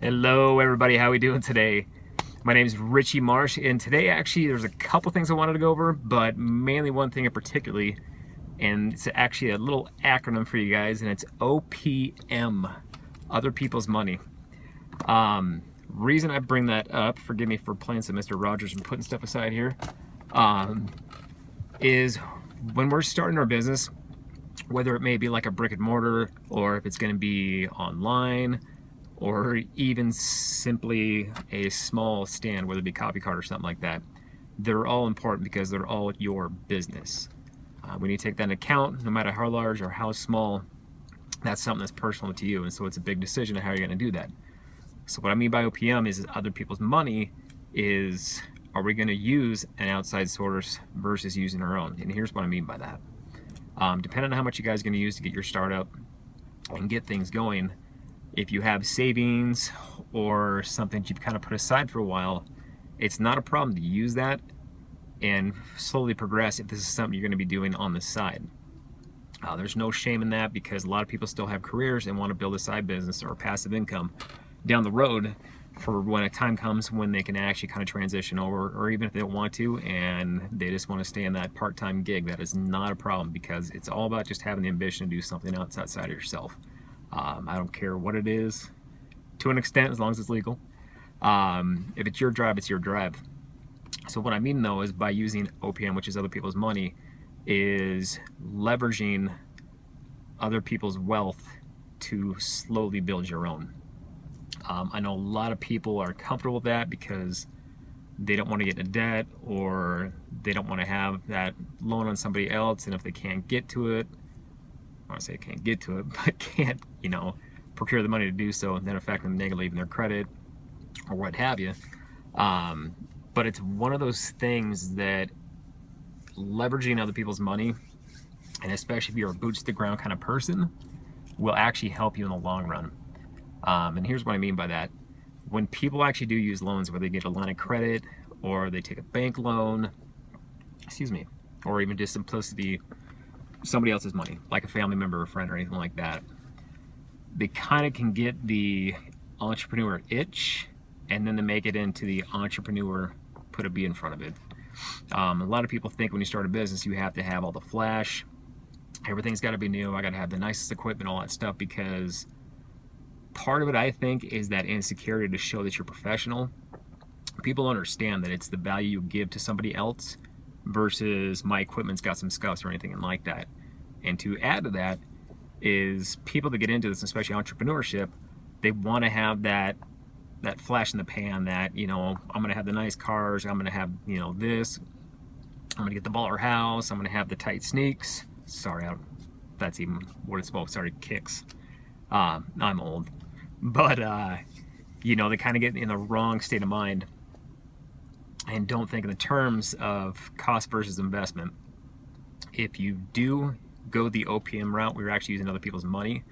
Hello everybody, how we doing today? My name is Richie Marsh, and today actually there's a couple things I wanted to go over, but mainly one thing in particularly, and it's actually a little acronym for you guys, and it's OPM, Other People's Money. Reason I bring that up, forgive me for playing some Mr. Rogers and putting stuff aside here, is when we're starting our business, whether it may be like a brick and mortar, or if it's going to be online, or even simply a small stand, whether it be coffee cart or something like that, they're all important because they're all your business. We need to take that into account, no matter how large or how small, that's something that's personal to you, and so it's a big decision of how you're going to do that. So what I mean by OPM is other people's money is, are we going to use an outside source versus using our own? And here's what I mean by that. Depending on how much you guys are going to use to get your startup and get things going, if you have savings or something you've kind of put aside for a while, it's not a problem to use that and slowly progress if this is something you're going to be doing on the side. There's no shame in that because a lot of people still have careers and want to build a side business or passive income down the road for when a time comes when they can actually kind of transition over, or even if they don't want to and they just want to stay in that part-time gig. That is not a problem because it's all about just having the ambition to do something else outside of yourself. I don't care what it is, to an extent, as long as it's legal. If it's your drive, it's your drive. So what I mean though is by using OPM, which is other people's money, is leveraging other people's wealth to slowly build your own. I know a lot of people are comfortable with that because they don't want to get into debt, or they don't want to have that loan on somebody else, and if they can't get to it, I want to say can't get to it, but can't, procure the money to do so, and then affect them negatively in their credit or what have you. But it's one of those things that leveraging other people's money, and especially if you're a boots to the ground kind of person, will actually help you in the long run. And here's what I mean by that. When people actually do use loans, where they get a line of credit or they take a bank loan, or even just simplicity, somebody else's money, like a family member or friend or anything like that, they kind of can get the entrepreneur itch, and then they make it into the entrepreneur, put a B in front of it. A lot of people think when you start a business, you have to have all the flash. Everything's got to be new. I got to have the nicest equipment, all that stuff, because part of it, I think, is that insecurity to show that you're professional. People understand that it's the value you give to somebody else versus my equipment's got some scuffs or anything like that. And to add to that is people that get into this, especially entrepreneurship, they want to have that flash in the pan that, I'm going to have the nice cars, I'm going to have, this, I'm going to get the baller house, I'm going to have the tight sneaks. Sorry, that's even what it's supposed to, sorry, kicks. I'm old. But, they kind of get in the wrong state of mind and don't think in the terms of cost versus investment. If you do go the OPM route, where you're actually using other people's money,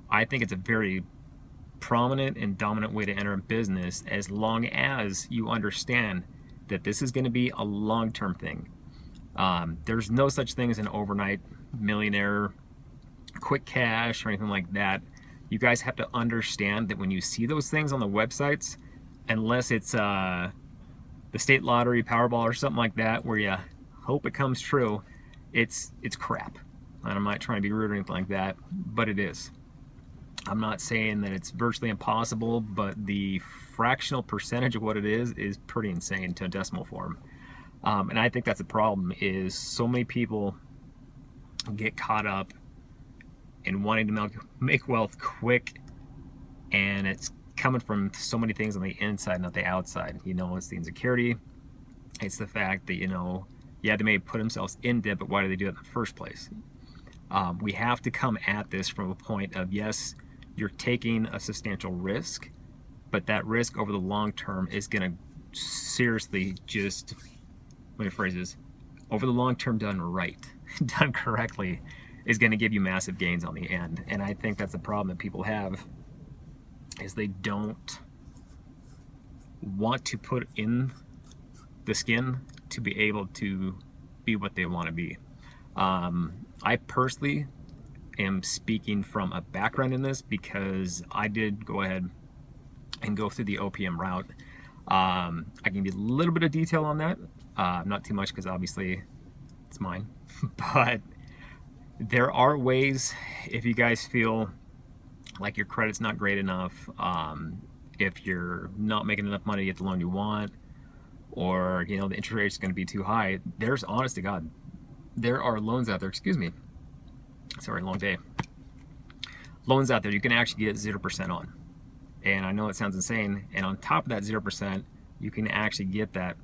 I think it's a very prominent and dominant way to enter a business, as long as you understand that this is going to be a long-term thing. There's no such thing as an overnight millionaire, quick cash, or anything like that. You guys have to understand that when you see those things on the websites, unless it's the state lottery, Powerball, or something like that, where you hope it comes true, it's crap. And I'm not trying to be rude or anything like that, but it is. I'm not saying that it's virtually impossible, but the fractional percentage of what it is pretty insane to a decimal form. And I think that's a problem, is so many people get caught up in wanting to make wealth quick, and it's coming from so many things on the inside, not the outside. It's the insecurity, it's the fact that, they may put themselves in debt, but why do they do it in the first place? We have to come at this from a point of, yes, you're taking a substantial risk, but that risk over the long term is going to seriously just, let me phrase this, over the long term done right, done correctly, is going to give you massive gains on the end. And I think that's the problem that people have, is they don't want to put in the skin to be able to be what they want to be. I personally am speaking from a background in this because I did go ahead and go through the OPM route. I can give you a little bit of detail on that, not too much because obviously it's mine, but there are ways if you guys feel like your credit's not great enough, if you're not making enough money to get the loan you want, or the interest rate is going to be too high. There's, honest to God, there are loans out there. Excuse me. Sorry, long day. Loans out there you can actually get 0% on, and I know it sounds insane. And on top of that 0%, you can actually get that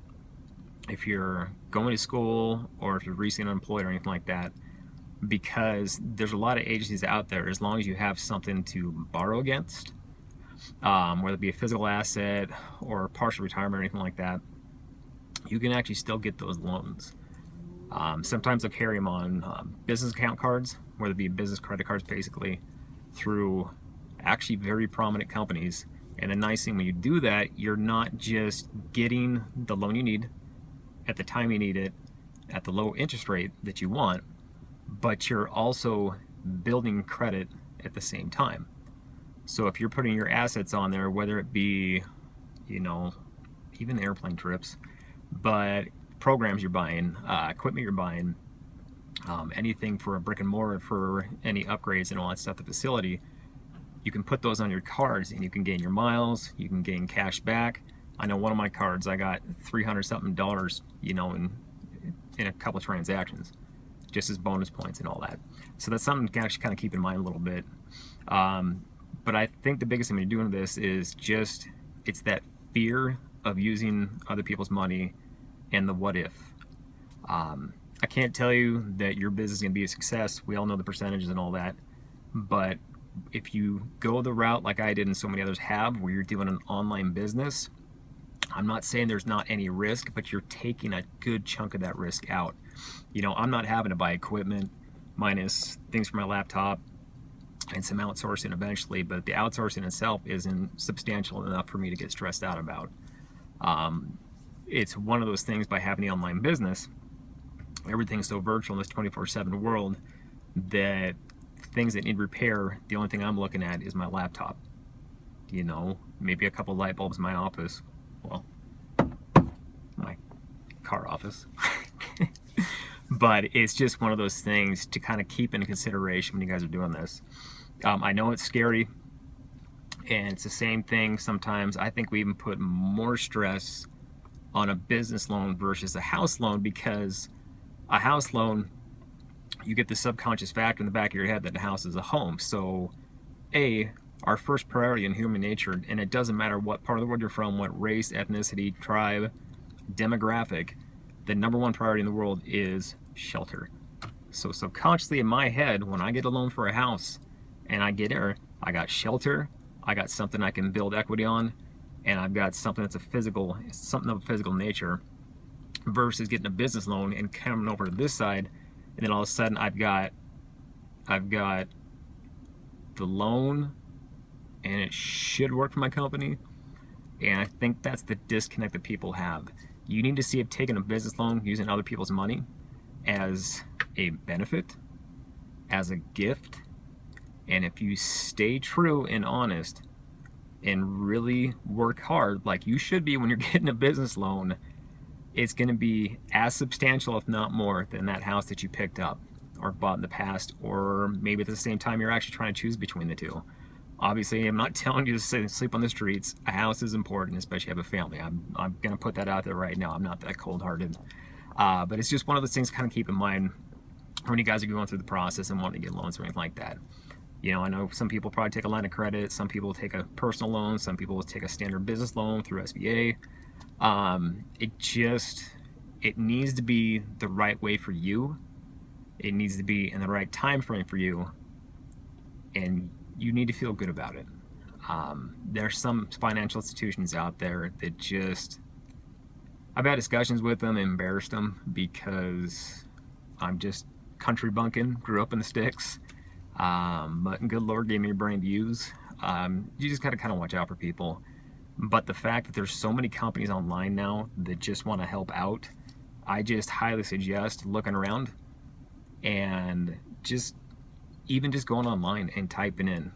if you're going to school or if you're recently unemployed or anything like that, because there's a lot of agencies out there. As long as you have something to borrow against, whether it be a physical asset or partial retirement or anything like that, you can actually still get those loans. Sometimes they'll carry them on business account cards, whether it be business credit cards, basically, through actually very prominent companies. And the nice thing when you do that, you're not just getting the loan you need at the time you need it at the low interest rate that you want, but you're also building credit at the same time. So if you're putting your assets on there, whether it be, even airplane trips, but programs you're buying, equipment you're buying, anything for a brick and mortar, for any upgrades and all that stuff, the facility, you can put those on your cards and you can gain your miles, you can gain cash back. I know one of my cards, I got $300 something, in a couple of transactions, just as bonus points and all that. So that's something to actually kind of keep in mind a little bit. But I think the biggest thing when you're doing this is just, it's that fear of using other people's money and the what if. I can't tell you that your business is going to be a success. We all know the percentages and all that. But if you go the route like I did and so many others have, where you're doing an online business, I'm not saying there's not any risk, but you're taking a good chunk of that risk out. I'm not having to buy equipment minus things for my laptop and some outsourcing eventually, but the outsourcing itself isn't substantial enough for me to get stressed out about. It's one of those things, by having the online business, everything's so virtual in this 24/7 world that things that need repair, the only thing I'm looking at is my laptop. Maybe a couple light bulbs in my office. Well, my car office. But it's just one of those things to kind of keep into consideration when you guys are doing this. I know it's scary, and it's the same thing sometimes. I think we even put more stress on a business loan versus a house loan, because a house loan, you get the subconscious factor in the back of your head that the house is a home. So our first priority in human nature, and it doesn't matter what part of the world you're from, what race, ethnicity, tribe, demographic, the number one priority in the world is shelter. So subconsciously in my head, when I get a loan for a house and I get there, I got shelter, I got something I can build equity on, and I've got something that's something of a physical nature, versus getting a business loan and coming over to this side, and then all of a sudden I've got the loan and it should work for my company. And I think that's the disconnect that people have. You need to see if taking a business loan using other people's money as a benefit, as a gift, and if you stay true and honest and really work hard like you should be when you're getting a business loan, it's going to be as substantial, if not more, than that house that you picked up or bought in the past, or maybe at the same time you're actually trying to choose between the two. Obviously, I'm not telling you to sleep on the streets. A house is important, especially if you have a family. I'm going to put that out there right now. I'm not that cold-hearted. But it's just one of those things to kind of keep in mind when you guys are going through the process and wanting to get loans or anything like that. I know some people probably take a line of credit. Some people will take a personal loan. Some people will take a standard business loan through SBA. It needs to be the right way for you. It needs to be in the right time frame for you. And you need to feel good about it. There's some financial institutions out there that I've had discussions with them and embarrassed them, because I'm just country bunking, grew up in the sticks, but good Lord gave me a brain to use. You just gotta kind of watch out for people. But the fact that there's so many companies online now that just want to help out, I just highly suggest looking around and just going online and typing in,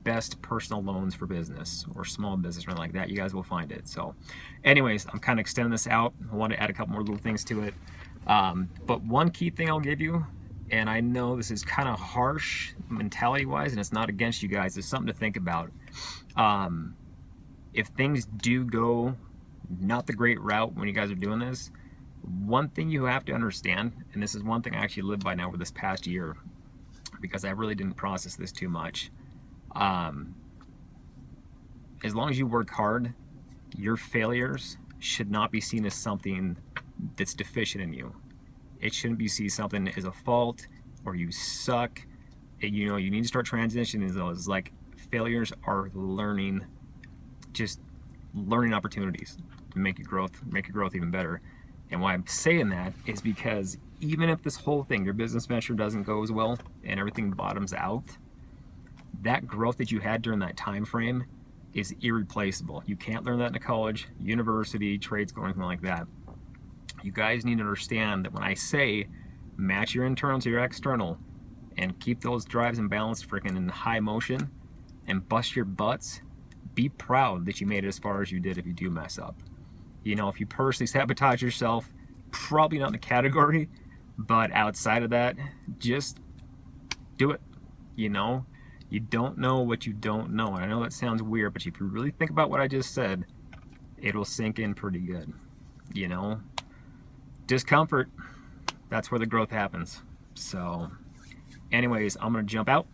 best personal loans for business or small business or anything like that, you guys will find it. So anyways, I'm kind of extending this out. I want to add a couple more little things to it. But one key thing I'll give you, and I know this is kind of harsh mentality wise, and it's not against you guys, it's something to think about. If things do go not the great route when you guys are doing this, one thing you have to understand, and this is one thing I actually lived by now over this past year, because I really didn't process this too much. As long as you work hard, your failures should not be seen as something that's deficient in you. It shouldn't be seen something as a fault or you suck. You know, you need to start transitioning those. Like, failures are learning, just learning opportunities to make your growth even better. And why I'm saying that is because even if this whole thing, your business venture, doesn't go as well and everything bottoms out, that growth that you had during that time frame is irreplaceable. You can't learn that in a college, university, trade school, anything like that. You guys need to understand that when I say match your internal to your external and keep those drives and balance freaking in high motion and bust your butts, be proud that you made it as far as you did if you do mess up. You know, if you personally sabotage yourself, probably not in the category, but outside of that, just do it. You know, you don't know what you don't know. And I know that sounds weird, but if you really think about what I just said, it'll sink in pretty good. You know, discomfort, that's where the growth happens. So anyways, I'm gonna jump out.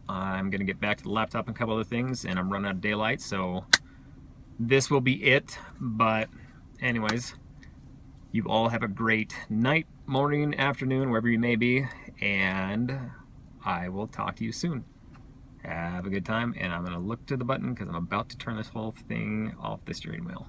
I'm gonna get back to the laptop and a couple other things, and I'm running out of daylight, so this will be it. But anyways, you all have a great night, morning, afternoon, wherever you may be, and I will talk to you soon. Have a good time, and I'm gonna look to the button because I'm about to turn this whole thing off the steering wheel.